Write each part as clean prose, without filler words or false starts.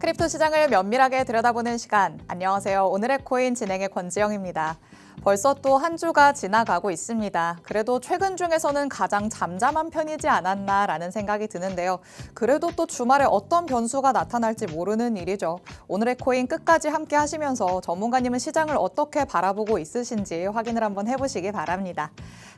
크립토 시장을 면밀하게 들여다보는 시간. 안녕하세요. 오늘의 코인 진행의 권지영입니다. 벌써 또 한 주가 지나가고 있습니다. 그래도 최근 중에서는 가장 잠잠한 편이지 않았나라는 생각이 드는데요. 그래도 또 주말에 어떤 변수가 나타날지 모르는 일이죠. 오늘의 코인 끝까지 함께 하시면서 전문가님은 시장을 어떻게 바라보고 있으신지 확인을 한번 해보시기 바랍니다.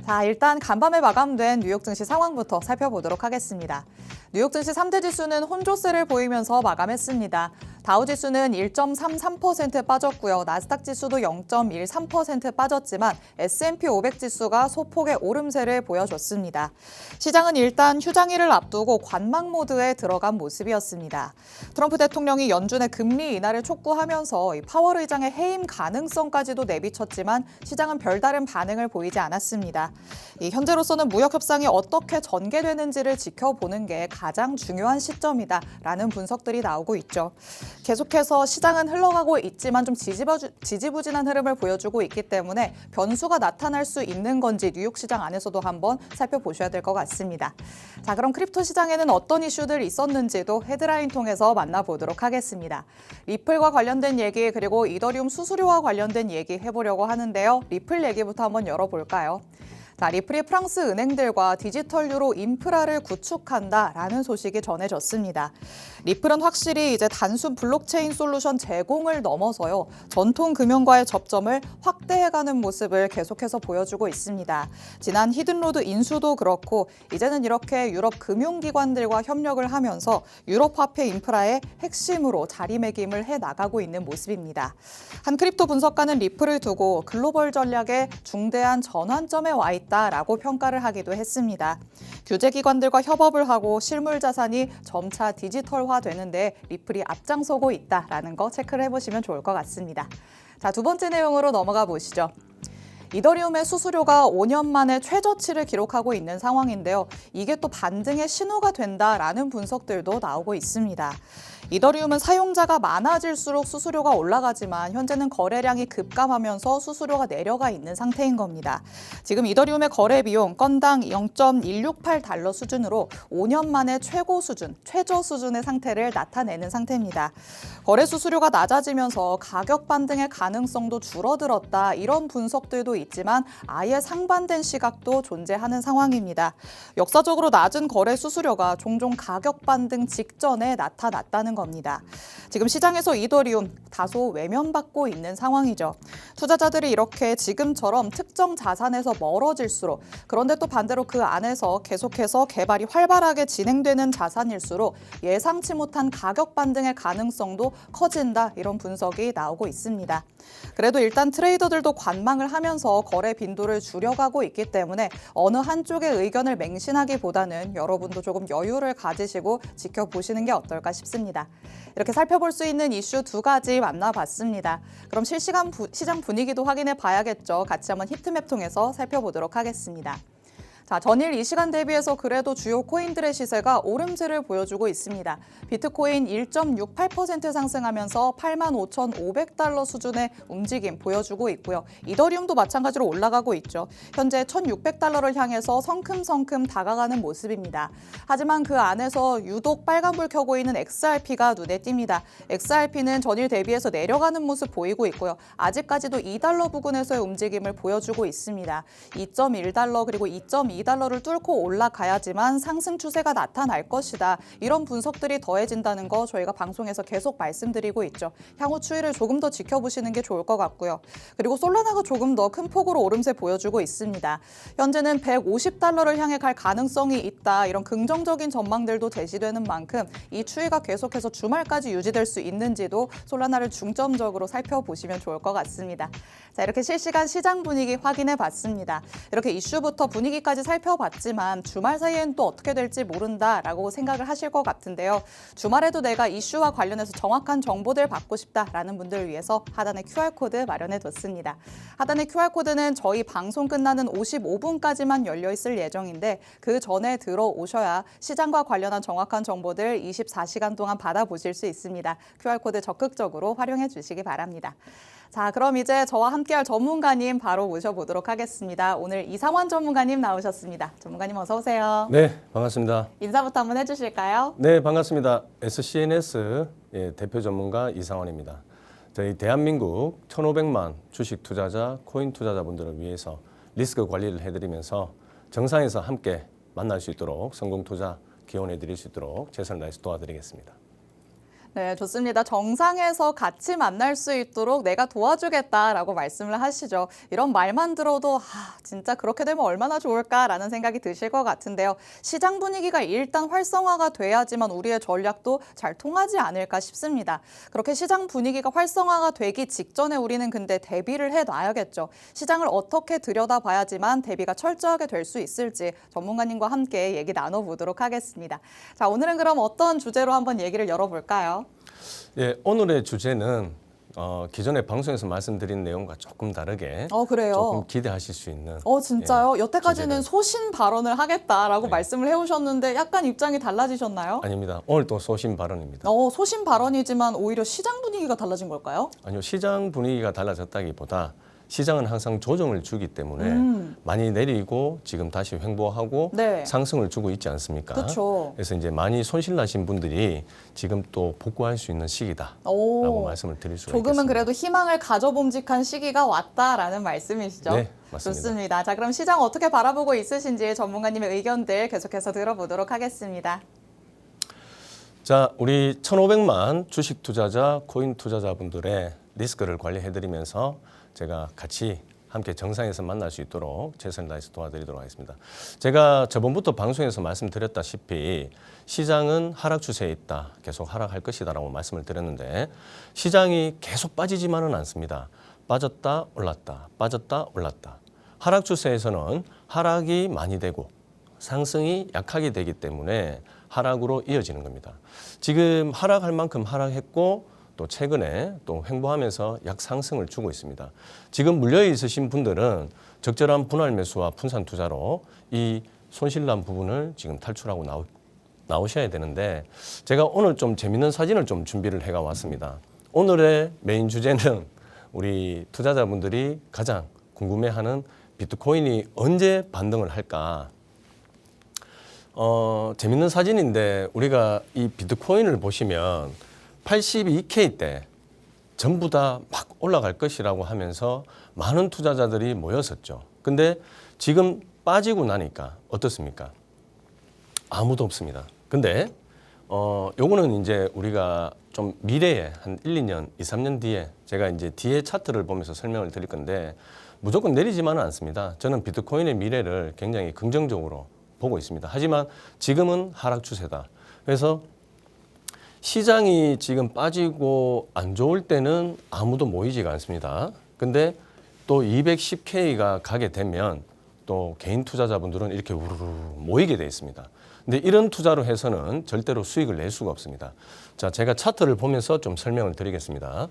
자, 일단 간밤에 마감된 뉴욕 증시 상황부터 살펴보도록 하겠습니다. 뉴욕 증시 3대 지수는 혼조세를 보이면서 마감했습니다. 다우 지수는 1.33% 빠졌고요. 나스닥 지수도 0.13% 빠졌지만 S&P 500 지수가 소폭의 오름세를 보여줬습니다. 시장은 일단 휴장일을 앞두고 관망 모드에 들어간 모습이었습니다. 트럼프 대통령이 연준의 금리 인하를 촉구하면서 파월 의장의 해임 가능성까지도 내비쳤지만 시장은 별다른 반응을 보이지 않았습니다. 현재로서는 무역 협상이 어떻게 전개되는지를 지켜보는 게 가장 중요한 시점이다라는 분석들이 나오고 있죠. 계속해서 시장은 흘러가고 있지만 좀 지지부진한 흐름을 보여주고 있기 때문에 변수가 나타날 수 있는 건지 뉴욕 시장 안에서도 한번 살펴보셔야 될 것 같습니다. 자, 그럼 크립토 시장에는 어떤 이슈들이 있었는지도 헤드라인 통해서 만나보도록 하겠습니다. 리플과 관련된 얘기 그리고 이더리움 수수료와 관련된 얘기 해보려고 하는데요. 리플 얘기부터 한번 열어볼까요? 자, 리플이 프랑스 은행들과 디지털 유로 인프라를 구축한다라는 소식이 전해졌습니다. 리플은 확실히 이제 단순 블록체인 솔루션 제공을 넘어서요. 전통 금융과의 접점을 확대해가는 모습을 계속해서 보여주고 있습니다. 지난 히든로드 인수도 그렇고 이제는 이렇게 유럽 금융기관들과 협력을 하면서 유럽 화폐 인프라의 핵심으로 자리매김을 해나가고 있는 모습입니다. 한 크립토 분석가는 리플을 두고 글로벌 전략의 중대한 전환점에 와 있다라고 평가를 하기도 했습니다. 규제기관들과 협업을 하고 실물 자산이 점차 디지털화되는데 리플이 앞장서고 있다라는 거 체크를 해보시면 좋을 것 같습니다. 자, 두 번째 내용으로 넘어가 보시죠. 이더리움의 수수료가 5년 만에 최저치를 기록하고 있는 상황인데요. 이게 또 반등의 신호가 된다라는 분석들도 나오고 있습니다. 이더리움은 사용자가 많아질수록 수수료가 올라가지만 현재는 거래량이 급감하면서 수수료가 내려가 있는 상태인 겁니다. 지금 이더리움의 거래 비용 건당 0.168달러 수준으로 5년 만에 최고 수준, 최저 수준의 상태를 나타내는 상태입니다. 거래 수수료가 낮아지면서 가격 반등의 가능성도 줄어들었다. 이런 분석들도 있지만 아예 상반된 시각도 존재하는 상황입니다. 역사적으로 낮은 거래 수수료가 종종 가격 반등 직전에 나타났다는 겁니다. 지금 시장에서 이더리움 다소 외면받고 있는 상황이죠. 투자자들이 이렇게 지금처럼 특정 자산에서 멀어질수록 그런데 또 반대로 그 안에서 계속해서 개발이 활발하게 진행되는 자산일수록 예상치 못한 가격 반등의 가능성도 커진다 이런 분석이 나오고 있습니다. 그래도 일단 트레이더들도 관망을 하면서 거래 빈도를 줄여가고 있기 때문에 어느 한쪽의 의견을 맹신하기보다는 여러분도 조금 여유를 가지시고 지켜보시는 게 어떨까 싶습니다. 이렇게 살펴볼 수 있는 이슈 두 가지 만나봤습니다. 그럼 실시간 시장 분위기도 확인해 봐야겠죠. 같이 한번 히트맵 통해서 살펴보도록 하겠습니다. 자, 전일 이 시간 대비해서 그래도 주요 코인들의 시세가 오름세를 보여주고 있습니다. 비트코인 1.68% 상승하면서 85,500달러 수준의 움직임 보여주고 있고요. 이더리움도 마찬가지로 올라가고 있죠. 현재 1,600달러를 향해서 성큼성큼 다가가는 모습입니다. 하지만 그 안에서 유독 빨간불 켜고 있는 XRP가 눈에 띕니다. XRP는 전일 대비해서 내려가는 모습 보이고 있고요. 아직까지도 2달러 부근에서의 움직임을 보여주고 있습니다. 2.1달러 그리고 2.2달러를 뚫고 올라가야지만 상승 추세가 나타날 것이다. 이런 분석들이 더해진다는 거 저희가 방송에서 계속 말씀드리고 있죠. 향후 추이를 조금 더 지켜보시는 게 좋을 것 같고요. 그리고 솔라나가 조금 더 큰 폭으로 오름세 보여주고 있습니다. 현재는 150달러를 향해 갈 가능성이 있다. 이런 긍정적인 전망들도 제시되는 만큼 이 추이가 계속해서 주말까지 유지될 수 있는지도 솔라나를 중점적으로 살펴보시면 좋을 것 같습니다. 자, 이렇게 실시간 시장 분위기 확인해 봤습니다. 이렇게 이슈부터 분위기까지 살펴봤지만 주말 사이엔 또 어떻게 될지 모른다라고 생각을 하실 것 같은데요. 주말에도 내가 이슈와 관련해서 정확한 정보들 받고 싶다라는 분들을 위해서 하단에 QR코드 마련해뒀습니다. 하단의 QR코드는 저희 방송 끝나는 55분까지만 열려있을 예정인데 그 전에 들어오셔야 시장과 관련한 정확한 정보들 24시간 동안 받아보실 수 있습니다. QR코드 적극적으로 활용해 주시기 바랍니다. 자, 그럼 이제 저와 함께할 전문가님 바로 모셔보도록 하겠습니다. 오늘 이상원 전문가님 나오셨습니다. 전문가님 어서 오세요. 네, 반갑습니다. 인사부터 한번 해주실까요? 네, 반갑습니다. SCNS 대표 전문가 이상원입니다. 저희 대한민국 1,500만 주식 투자자, 코인 투자자분들을 위해서 리스크 관리를 해드리면서 정상에서 함께 만날 수 있도록 성공 투자 기원해 드릴 수 있도록 최선을 다해서 도와드리겠습니다. 네, 좋습니다. 정상에서 같이 만날 수 있도록 내가 도와주겠다라고 말씀을 하시죠. 이런 말만 들어도 진짜 그렇게 되면 얼마나 좋을까라는 생각이 드실 것 같은데요. 시장 분위기가 일단 활성화가 돼야지만 우리의 전략도 잘 통하지 않을까 싶습니다. 그렇게 시장 분위기가 활성화가 되기 직전에 우리는 근데 대비를 해놔야겠죠. 시장을 어떻게 들여다봐야지만 대비가 철저하게 될 수 있을지 전문가님과 함께 얘기 나눠보도록 하겠습니다. 자, 오늘은 그럼 어떤 주제로 한번 얘기를 열어볼까요? 예, 오늘의 주제는 기존에 방송에서 말씀드린 내용과 조금 다르게 그래요? 조금 기대하실 수 있는 진짜요? 여태까지는 주제를. 소신 발언을 하겠다라고 말씀을 해오셨는데 약간 입장이 달라지셨나요? 아닙니다. 오늘 또 소신 발언입니다. 소신 발언이지만 오히려 시장 분위기가 달라진 걸까요? 아니요, 시장 분위기가 달라졌다기보다 시장은 항상 조정을 주기 때문에 많이 내리고 지금 다시 횡보하고 네. 상승을 주고 있지 않습니까? 그렇죠. 그래서 이제 많이 손실 나신 분들이 지금 또 복구할 수 있는 시기다라고 말씀을 드릴 수가 있겠습니다. 조금은 그래도 희망을 가져봄직한 시기가 왔다라는 말씀이시죠? 네, 맞습니다. 좋습니다. 자, 그럼 시장 어떻게 바라보고 있으신지 전문가님의 의견들 계속해서 들어보도록 하겠습니다. 자, 우리 1,500만 주식 투자자, 코인 투자자분들의 리스크를 관리해드리면서 제가 같이 함께 정상에서 만날 수 있도록 최선을 다해서 도와드리도록 하겠습니다. 제가 저번부터 방송에서 말씀드렸다시피 시장은 하락 추세에 있다. 계속 하락할 것이다라고 말씀을 드렸는데 시장이 계속 빠지지만은 않습니다. 빠졌다 올랐다, 빠졌다 올랐다. 하락 추세에서는 하락이 많이 되고 상승이 약하게 되기 때문에 하락으로 이어지는 겁니다. 지금 하락할 만큼 하락했고 또 최근에 또 횡보하면서 약상승을 주고 있습니다. 지금 물려 있으신 분들은 적절한 분할 매수와 분산 투자로 이 손실난 부분을 지금 탈출하고 나오셔야 되는데 제가 오늘 좀 재밌는 사진을 좀 준비를 해가 왔습니다. 오늘의 메인 주제는 우리 투자자분들이 가장 궁금해하는 비트코인이 언제 반등을 할까? 재밌는 사진인데 우리가 이 비트코인을 보시면 82K 때 전부 다 막 올라갈 것이라고 하면서 많은 투자자들이 모였었죠. 근데 지금 빠지고 나니까 어떻습니까? 아무도 없습니다. 근데 요거는 이제 우리가 좀 미래에 한 1, 2년, 2, 3년 뒤에 제가 이제 뒤에 차트를 보면서 설명을 드릴 건데 무조건 내리지만은 않습니다. 저는 비트코인의 미래를 굉장히 긍정적으로 보고 있습니다. 하지만 지금은 하락 추세다. 그래서 시장이 지금 빠지고 안 좋을 때는 아무도 모이지가 않습니다. 근데 또 210K가 가게 되면 또 개인 투자자분들은 이렇게 우르르 모이게 돼 있습니다. 근데 이런 투자로 해서는 절대로 수익을 낼 수가 없습니다. 자, 제가 차트를 보면서 좀 설명을 드리겠습니다.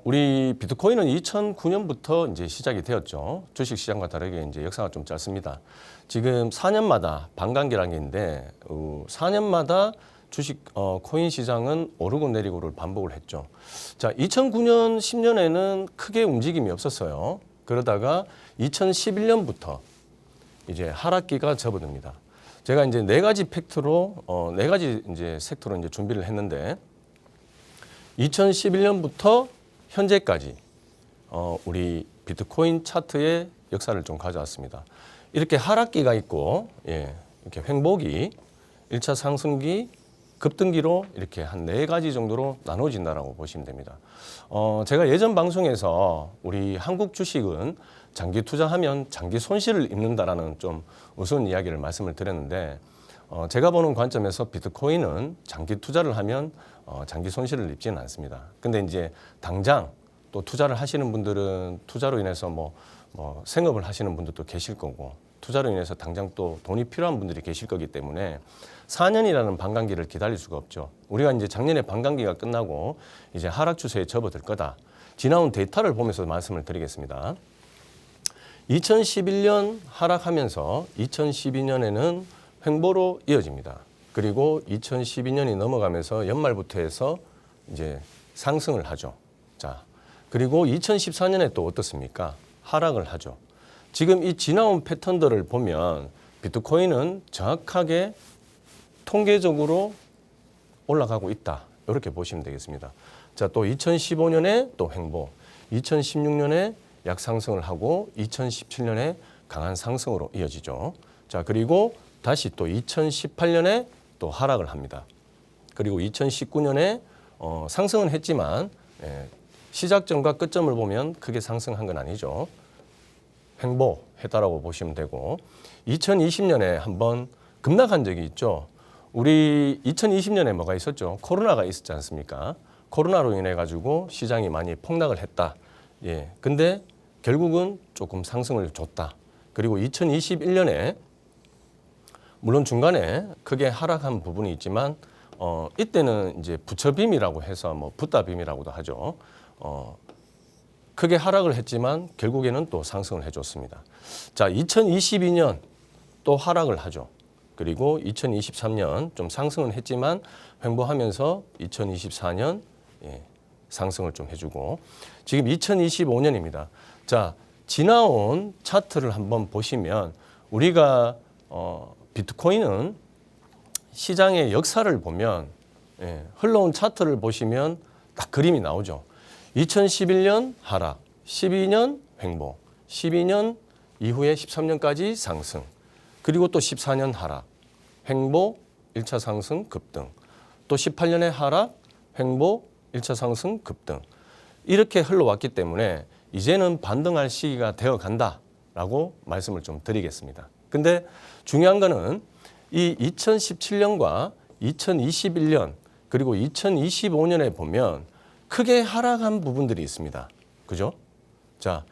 우리 비트코인은 2009년부터 이제 시작이 되었죠. 주식 시장과 다르게 이제 역사가 좀 짧습니다. 지금 4년마다 반감기라는 게 있는데 4년마다 주식 코인 시장은 오르고 내리고를 반복을 했죠. 자, 2009년, 10년에는 크게 움직임이 없었어요. 그러다가 2011년부터 이제 하락기가 접어듭니다. 제가 이제 네 가지 이제 섹터로 이제 준비를 했는데 2011년부터 현재까지 우리 비트코인 차트의 역사를 좀 가져왔습니다. 이렇게 하락기가 있고 이렇게 횡보기, 1차 상승기, 급등기로 이렇게 한 네 가지 정도로 나눠진다라고 보시면 됩니다. 제가 예전 방송에서 우리 한국 주식은 장기 투자하면 장기 손실을 입는다라는 좀 우스운 이야기를 말씀을 드렸는데 제가 보는 관점에서 비트코인은 장기 투자를 하면 장기 손실을 입지는 않습니다. 근데 이제 당장 또 투자를 하시는 분들은 투자로 인해서 뭐 생업을 하시는 분들도 계실 거고 투자로 인해서 당장 또 돈이 필요한 분들이 계실 거기 때문에 4년이라는 반감기를 기다릴 수가 없죠. 우리가 이제 작년에 반감기가 끝나고 이제 하락 추세에 접어들 거다. 지나온 데이터를 보면서 말씀을 드리겠습니다. 2011년 하락하면서 2012년에는 횡보로 이어집니다. 그리고 2012년이 넘어가면서 연말부터 해서 이제 상승을 하죠. 자, 그리고 2014년에 또 어떻습니까? 하락을 하죠. 지금 이 지나온 패턴들을 보면 비트코인은 정확하게 통계적으로 올라가고 있다. 이렇게 보시면 되겠습니다. 자, 또 2015년에 또 횡보, 2016년에 약상승을 하고 2017년에 강한 상승으로 이어지죠. 자, 그리고 다시 또 2018년에 또 하락을 합니다. 그리고 2019년에 상승은 했지만 시작점과 끝점을 보면 크게 상승한 건 아니죠. 횡보했다라고 보시면 되고 2020년에 한번 급락한 적이 있죠. 우리 2020년에 뭐가 있었죠? 코로나가 있었지 않습니까? 코로나로 인해 가지고 시장이 많이 폭락을 했다. 예. 근데 결국은 조금 상승을 줬다. 그리고 2021년에 물론 중간에 크게 하락한 부분이 있지만 이때는 이제 부처빔이라고 해서 뭐 붓다빔이라고도 하죠. 크게 하락을 했지만 결국에는 또 상승을 해줬습니다. 자, 2022년 또 하락을 하죠. 그리고 2023년 좀 상승은 했지만 횡보하면서 2024년 상승을 좀 해주고 지금 2025년입니다. 자, 지나온 차트를 한번 보시면 우리가 비트코인은 시장의 역사를 보면 흘러온 차트를 보시면 딱 그림이 나오죠. 2011년 하락, 12년 횡보, 12년 이후에 13년까지 상승, 그리고 또 14년 하락, 횡보, 1차 상승, 급등, 또 18년에 하락, 횡보, 1차 상승, 급등. 이렇게 흘러왔기 때문에 이제는 반등할 시기가 되어 간다라고 말씀을 좀 드리겠습니다. 근데 중요한 거는 이 2017년과 2021년 그리고 2025년에 보면 크게 하락한 부분들이 있습니다. 그죠? 자,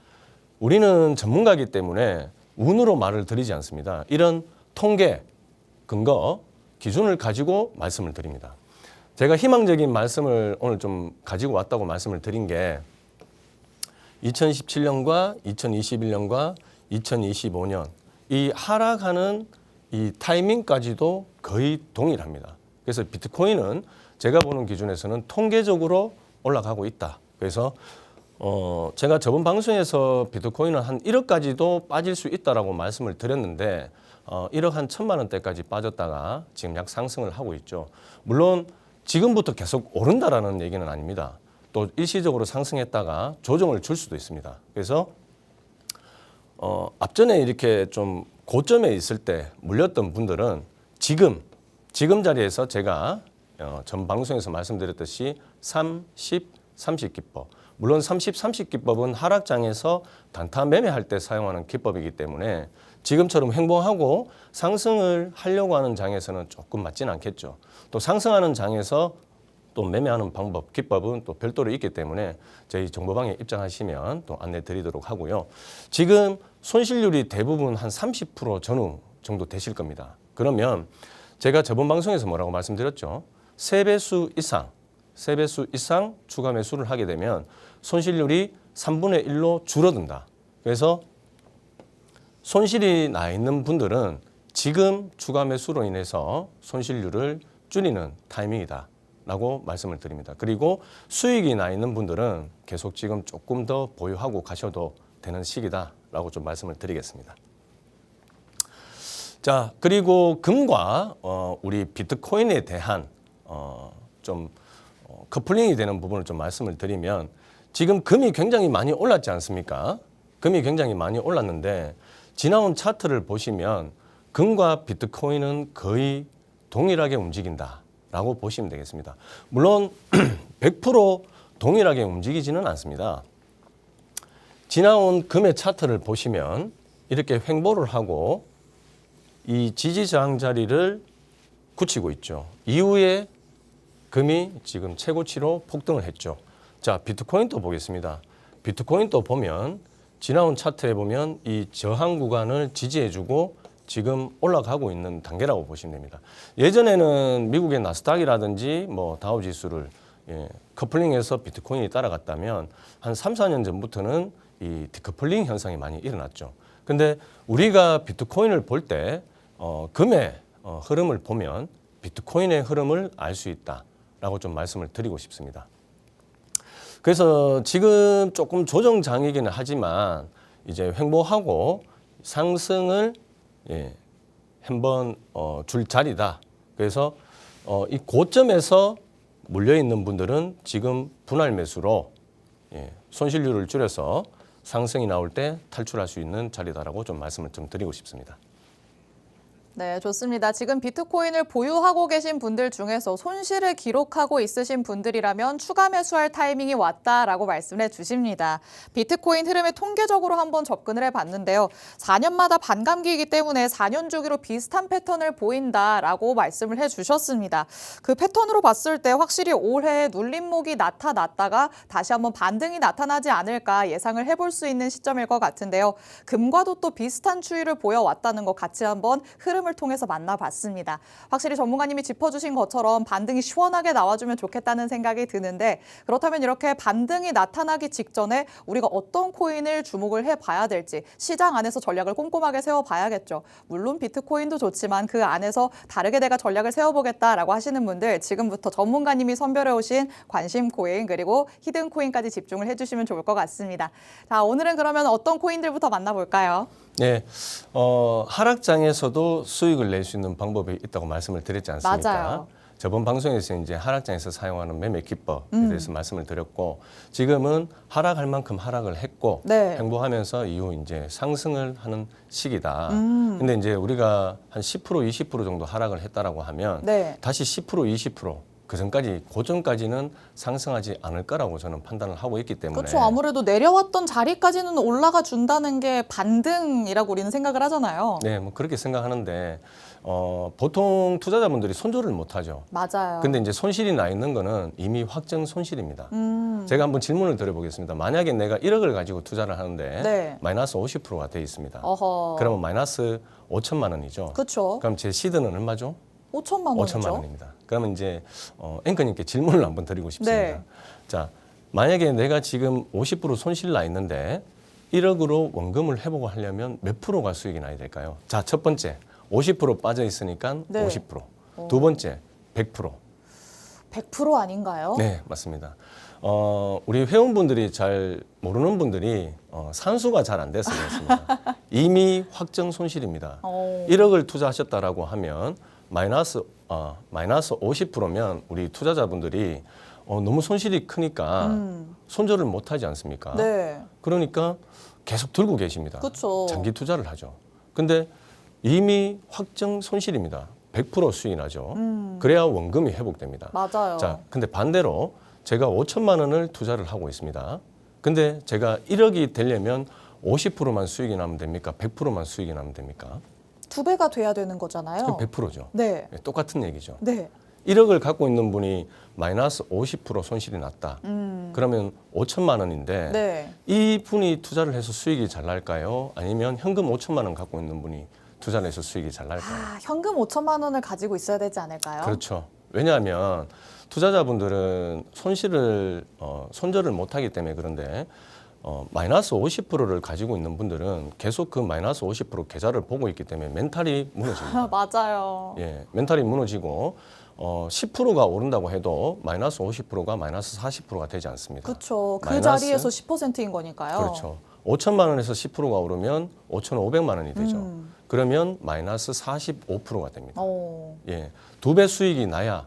우리는 전문가이기 때문에 운으로 말을 드리지 않습니다. 이런 통계, 근거, 기준을 가지고 말씀을 드립니다. 제가 희망적인 말씀을 오늘 좀 가지고 왔다고 말씀을 드린 게 2017년과 2021년과 2025년 이 하락하는 이 타이밍까지도 거의 동일합니다. 그래서 비트코인은 제가 보는 기준에서는 통계적으로 올라가고 있다. 그래서 제가 저번 방송에서 비트코인은 한 1억까지도 빠질 수 있다라고 말씀을 드렸는데 1억 한 1,000만 원대까지 빠졌다가 지금 약 상승을 하고 있죠. 물론 지금부터 계속 오른다라는 얘기는 아닙니다. 또 일시적으로 상승했다가 조정을 줄 수도 있습니다. 그래서 앞전에 이렇게 좀 고점에 있을 때 물렸던 분들은 지금 자리에서 제가 전 방송에서 말씀드렸듯이 30, 30기법. 물론 30, 30기법은 하락장에서 단타 매매할 때 사용하는 기법이기 때문에 지금처럼 횡보하고 상승을 하려고 하는 장에서는 조금 맞지는 않겠죠. 또 상승하는 장에서 또 매매하는 방법, 기법은 또 별도로 있기 때문에 저희 정보방에 입장하시면 또 안내 드리도록 하고요. 지금 손실률이 대부분 한 30% 전후 정도 되실 겁니다. 그러면 제가 저번 방송에서 뭐라고 말씀드렸죠? 3배수 이상 추가 매수를 하게 되면 손실률이 3분의 1로 줄어든다. 그래서 손실이 나 있는 분들은 지금 추가 매수로 인해서 손실률을 줄이는 타이밍이다 라고 말씀을 드립니다. 그리고 수익이 나 있는 분들은 계속 지금 조금 더 보유하고 가셔도 되는 시기다 라고 좀 말씀을 드리겠습니다. 자, 그리고 금과 우리 비트코인에 대한 좀 커플링이 되는 부분을 좀 말씀을 드리면 지금 금이 굉장히 많이 올랐지 않습니까? 금이 굉장히 많이 올랐는데 지나온 차트를 보시면 금과 비트코인은 거의 동일하게 움직인다라고 보시면 되겠습니다. 물론 100% 동일하게 움직이지는 않습니다. 지나온 금의 차트를 보시면 이렇게 횡보를 하고 이 지지저항 자리를 굳히고 있죠. 이후에 금이 지금 최고치로 폭등을 했죠. 자, 비트코인도 보겠습니다. 비트코인도 보면 지나온 차트에 보면 이 저항 구간을 지지해주고 지금 올라가고 있는 단계라고 보시면 됩니다. 예전에는 미국의 나스닥이라든지 뭐 다우 지수를 커플링해서 비트코인이 따라갔다면 한 3, 4년 전부터는 이 디커플링 현상이 많이 일어났죠. 근데 우리가 비트코인을 볼 때 금의 흐름을 보면 비트코인의 흐름을 알 수 있다라고 좀 말씀을 드리고 싶습니다. 그래서 지금 조금 조정장이기는 하지만 이제 횡보하고 상승을 한번 줄 자리다. 그래서 이 고점에서 물려 있는 분들은 지금 분할 매수로 손실률을 줄여서 상승이 나올 때 탈출할 수 있는 자리다라고 좀 말씀을 좀 드리고 싶습니다. 네, 좋습니다. 지금 비트코인을 보유하고 계신 분들 중에서 손실을 기록하고 있으신 분들이라면 추가 매수할 타이밍이 왔다라고 말씀해 주십니다. 비트코인 흐름에 통계적으로 한번 접근을 해봤는데요. 4년마다 반감기이기 때문에 4년 주기로 비슷한 패턴을 보인다라고 말씀을 해주셨습니다. 그 패턴으로 봤을 때 확실히 올해 눌림목이 나타났다가 다시 한번 반등이 나타나지 않을까 예상을 해볼 수 있는 시점일 것 같은데요. 금과도 또 비슷한 추이를 보여왔다는 거 같이 한번 흐름을 통해서 만나봤습니다. 확실히 전문가님이 짚어주신 것처럼 반등이 시원하게 나와주면 좋겠다는 생각이 드는데 그렇다면 이렇게 반등이 나타나기 직전에 우리가 어떤 코인을 주목을 해봐야 될지 시장 안에서 전략을 꼼꼼하게 세워봐야겠죠. 물론 비트코인도 좋지만 그 안에서 다르게 내가 전략을 세워보겠다라고 하시는 분들 지금부터 전문가님이 선별해오신 관심 코인 그리고 히든 코인까지 집중을 해주시면 좋을 것 같습니다. 자, 오늘은 그러면 어떤 코인들부터 만나볼까요? 네, 하락장에서도 수익을 낼 수 있는 방법이 있다고 말씀을 드렸지 않습니까? 맞아요. 저번 방송에서 이제 하락장에서 사용하는 매매 기법에 대해서 말씀을 드렸고 지금은 하락할 만큼 하락을 했고 네. 횡보하면서 이후 이제 상승을 하는 시기다. 근데 이제 우리가 한 10% 20% 정도 하락을 했다라고 하면 네. 다시 10% 20% 그 전까지 고점까지는 상승하지 않을 거라고 저는 판단을 하고 있기 때문에 그렇죠. 아무래도 내려왔던 자리까지는 올라가 준다는 게 반등이라고 우리는 생각을 하잖아요. 네, 뭐 그렇게 생각하는데 보통 투자자분들이 손절을 못 하죠. 맞아요. 근데 이제 손실이 나 있는 거는 이미 확정 손실입니다. 제가 한번 질문을 드려보겠습니다. 만약에 내가 1억을 가지고 투자를 하는데 네. 마이너스 50%가 돼 있습니다. 어허. 그러면 마이너스 5천만 원이죠. 그렇죠. 그럼 제 시드는 얼마죠? 5천만 원이죠. 5천만 원입니다. 그러면 이제 앵커님께 질문을 한번 드리고 싶습니다. 네. 자, 만약에 내가 지금 50% 손실 나 있는데 1억으로 원금을 회복을 하려면 몇 프로가 수익이 나야 될까요? 자, 첫 번째 50% 빠져 있으니까 네. 50%. 두 번째 100%. 100% 아닌가요? 네, 맞습니다. 우리 회원분들이 잘 모르는 분들이 산수가 잘 안 돼서 그렇습니다. 이미 확정 손실입니다. 1억을 투자하셨다라고 하면 마이너스 50%면 우리 투자자분들이 너무 손실이 크니까 손절을 못 하지 않습니까? 네. 그러니까 계속 들고 계십니다. 그렇죠. 장기 투자를 하죠. 근데 이미 확정 손실입니다. 100% 수익이 나죠. 그래야 원금이 회복됩니다. 맞아요. 자, 근데 반대로 제가 5천만 원을 투자를 하고 있습니다. 근데 제가 1억이 되려면 50%만 수익이 나면 됩니까? 100%만 수익이 나면 됩니까? 2배가 돼야 되는 거잖아요. 그럼 100%죠. 네. 똑같은 얘기죠. 네. 1억을 갖고 있는 분이 마이너스 50% 손실이 났다. 그러면 5천만 원인데 네. 이 분이 투자를 해서 수익이 잘 날까요? 아니면 현금 5천만 원 갖고 있는 분이 투자를 해서 수익이 잘 날까요? 현금 5천만 원을 가지고 있어야 되지 않을까요? 그렇죠. 왜냐하면 투자자분들은 손절을 못하기 때문에 그런데 마이너스 50%를 가지고 있는 분들은 계속 그 마이너스 50% 계좌를 보고 있기 때문에 멘탈이 무너집니다. 맞아요. 예, 멘탈이 무너지고 10%가 오른다고 해도 마이너스 50%가 마이너스 40%가 되지 않습니다. 그렇죠. 그 마이너스? 자리에서 10%인 거니까요. 그렇죠. 5천만 원에서 10%가 오르면 5,500만 원이 되죠. 그러면 마이너스 45%가 됩니다. 예, 2배 수익이 나야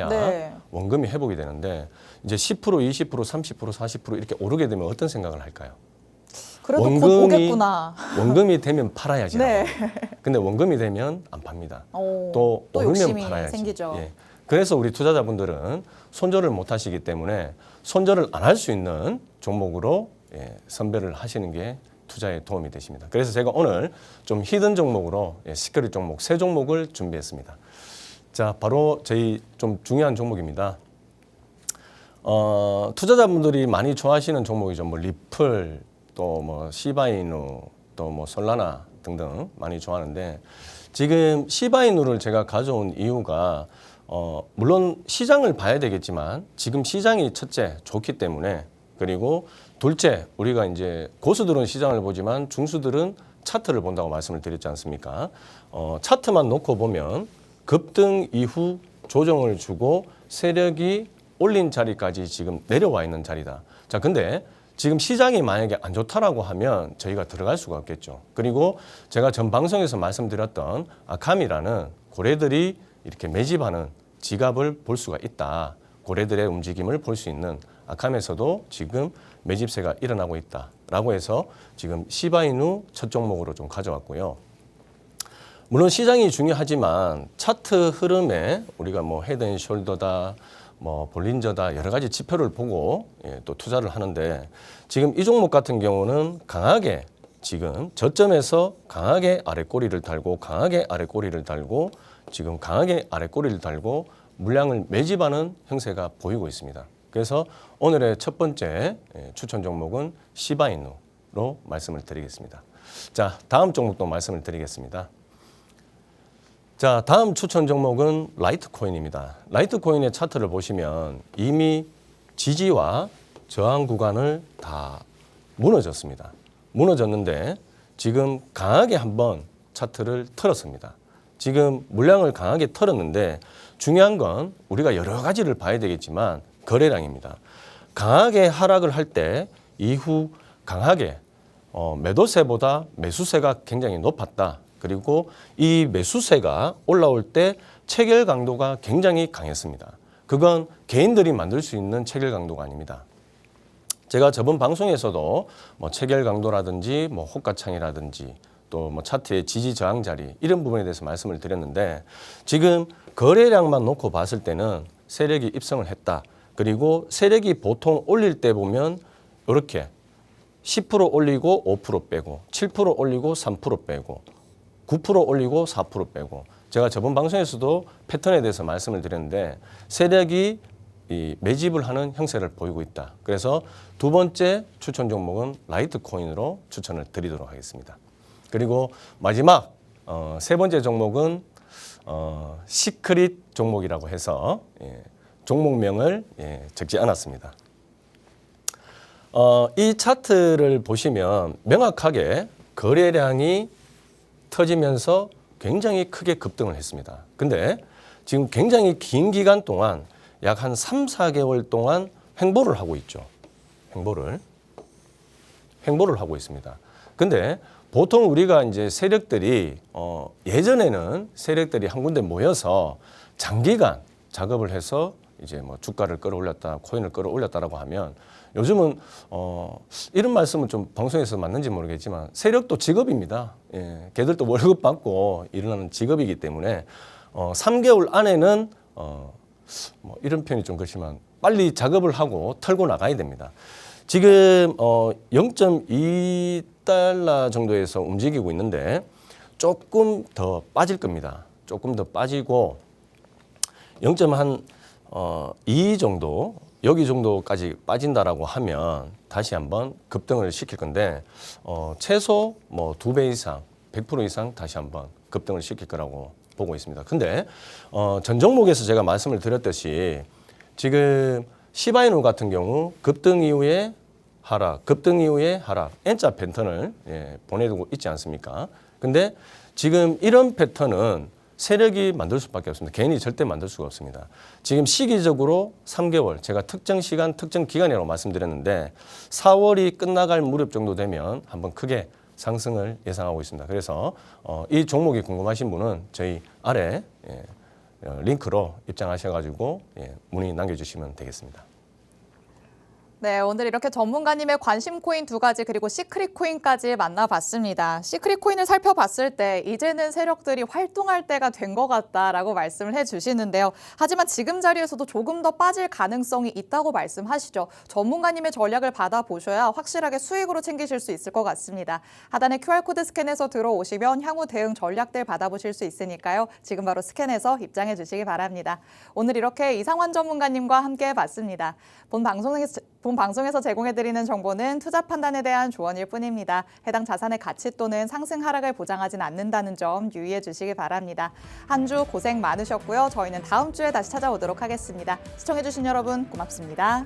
네. 원금이 회복이 되는데 이제 10%, 20%, 30%, 40% 이렇게 오르게 되면 어떤 생각을 할까요? 그래도 곧 오겠구나. 원금이 되면 팔아야지. 네. 근데 원금이 되면 안 팝니다. 또 또 오르면 욕심이 팔아야지. 생기죠. 예. 그래서 우리 투자자분들은 손절을 못 하시기 때문에 손절을 안 할 수 있는 종목으로 선별을 하시는 게 투자에 도움이 되십니다. 그래서 제가 오늘 좀 히든 종목으로 시크릿 종목 3종목을 준비했습니다. 자, 바로 저희 좀 중요한 종목입니다. 투자자분들이 많이 좋아하시는 종목이죠. 뭐 리플, 또 뭐 시바이누, 또 뭐 솔라나 등등 많이 좋아하는데 지금 시바이누를 제가 가져온 이유가 물론 시장을 봐야 되겠지만 지금 시장이 첫째 좋기 때문에 그리고 둘째 우리가 이제 고수들은 시장을 보지만 중수들은 차트를 본다고 말씀을 드렸지 않습니까? 차트만 놓고 보면 급등 이후 조정을 주고 세력이 올린 자리까지 지금 내려와 있는 자리다. 자, 근데 지금 시장이 만약에 안 좋다라고 하면 저희가 들어갈 수가 없겠죠. 그리고 제가 전 방송에서 말씀드렸던 아캄이라는 고래들이 이렇게 매집하는 지갑을 볼 수가 있다. 고래들의 움직임을 볼 수 있는 아캄에서도 지금 매집세가 일어나고 있다라고 해서 지금 시바이누 첫 종목으로 좀 가져왔고요. 물론 시장이 중요하지만 차트 흐름에 우리가 뭐 헤드앤숄더다, 뭐 볼린저다 여러 가지 지표를 보고 또 투자를 하는데 지금 이 종목 같은 경우는 강하게 지금 저점에서 강하게 아래 꼬리를 달고 강하게 아래 꼬리를 달고 지금 강하게 아래 꼬리를 달고 물량을 매집하는 형세가 보이고 있습니다. 그래서 오늘의 첫 번째 추천 종목은 시바이누로 말씀을 드리겠습니다. 자, 다음 종목도 말씀을 드리겠습니다. 자, 다음 추천 종목은 라이트코인입니다. 라이트코인의 차트를 보시면 이미 지지와 저항 구간을 다 무너졌습니다. 무너졌는데 지금 강하게 한번 차트를 털었습니다. 지금 물량을 강하게 털었는데 중요한 건 우리가 여러 가지를 봐야 되겠지만 거래량입니다. 강하게 하락을 할 때 이후 강하게 매도세보다 매수세가 굉장히 높았다. 그리고 이 매수세가 올라올 때 체결 강도가 굉장히 강했습니다. 그건 개인들이 만들 수 있는 체결 강도가 아닙니다. 제가 저번 방송에서도 뭐 체결 강도라든지 뭐 호가창이라든지 또 뭐 차트의 지지 저항 자리 이런 부분에 대해서 말씀을 드렸는데 지금 거래량만 놓고 봤을 때는 세력이 입성을 했다. 그리고 세력이 보통 올릴 때 보면 이렇게 10% 올리고 5% 빼고 7% 올리고 3% 빼고 9% 올리고 4% 빼고 제가 저번 방송에서도 패턴에 대해서 말씀을 드렸는데 세력이 이 매집을 하는 형세를 보이고 있다. 그래서 두 번째 추천 종목은 라이트코인으로 추천을 드리도록 하겠습니다. 그리고 마지막 세 번째 종목은 시크릿 종목이라고 해서 종목명을 적지 않았습니다. 이 차트를 보시면 명확하게 거래량이 터지면서 굉장히 크게 급등을 했습니다. 근데 지금 굉장히 긴 기간 동안 약 한 3, 4개월 동안 횡보를 하고 있죠. 횡보를 하고 있습니다. 근데 보통 우리가 이제 세력들이 예전에는 세력들이 한 군데 모여서 장기간 작업을 해서 이제 뭐 주가를 끌어올렸다, 코인을 끌어올렸다라고 하면 요즘은 이런 말씀은 좀 방송에서 맞는지 모르겠지만 세력도 직업입니다. 예, 걔들도 월급 받고 일어나는 직업이기 때문에 3개월 안에는 뭐 이런 표현이 좀 그렇지만 빨리 작업을 하고 털고 나가야 됩니다. 지금 0.2달러 정도에서 움직이고 있는데 조금 더 빠질 겁니다. 조금 더 빠지고 0.2 정도 여기 정도까지 빠진다라고 하면 다시 한번 급등을 시킬 건데 최소 뭐 2배 이상, 100% 이상 다시 한번 급등을 시킬 거라고 보고 있습니다. 근데 전 종목에서 제가 말씀을 드렸듯이 지금 시바이누 같은 경우 급등 이후에 하락, 급등 이후에 하락, N자 패턴을 보내두고 있지 않습니까? 근데 지금 이런 패턴은 세력이 만들 수밖에 없습니다. 개인이 절대 만들 수가 없습니다. 지금 시기적으로 3개월, 제가 특정 시간, 특정 기간이라고 말씀드렸는데 4월이 끝나갈 무렵 정도 되면 한번 크게 상승을 예상하고 있습니다. 그래서 이 종목이 궁금하신 분은 저희 아래 링크로 입장하셔가지고 문의 남겨주시면 되겠습니다. 네, 오늘 이렇게 전문가님의 관심 코인 2가지 그리고 시크릿 코인까지 만나봤습니다. 시크릿 코인을 살펴봤을 때 이제는 세력들이 활동할 때가 된 것 같다라고 말씀을 해주시는데요. 하지만 지금 자리에서도 조금 더 빠질 가능성이 있다고 말씀하시죠. 전문가님의 전략을 받아보셔야 확실하게 수익으로 챙기실 수 있을 것 같습니다. 하단에 QR코드 스캔해서 들어오시면 향후 대응 전략들 받아보실 수 있으니까요. 지금 바로 스캔해서 입장해 주시기 바랍니다. 오늘 이렇게 이상환 전문가님과 함께 해봤습니다. 본 방송에서 제공해드리는 정보는 투자 판단에 대한 조언일 뿐입니다. 해당 자산의 가치 또는 상승 하락을 보장하진 않는다는 점 유의해 주시기 바랍니다. 한 주 고생 많으셨고요. 저희는 다음 주에 다시 찾아오도록 하겠습니다. 시청해주신 여러분 고맙습니다.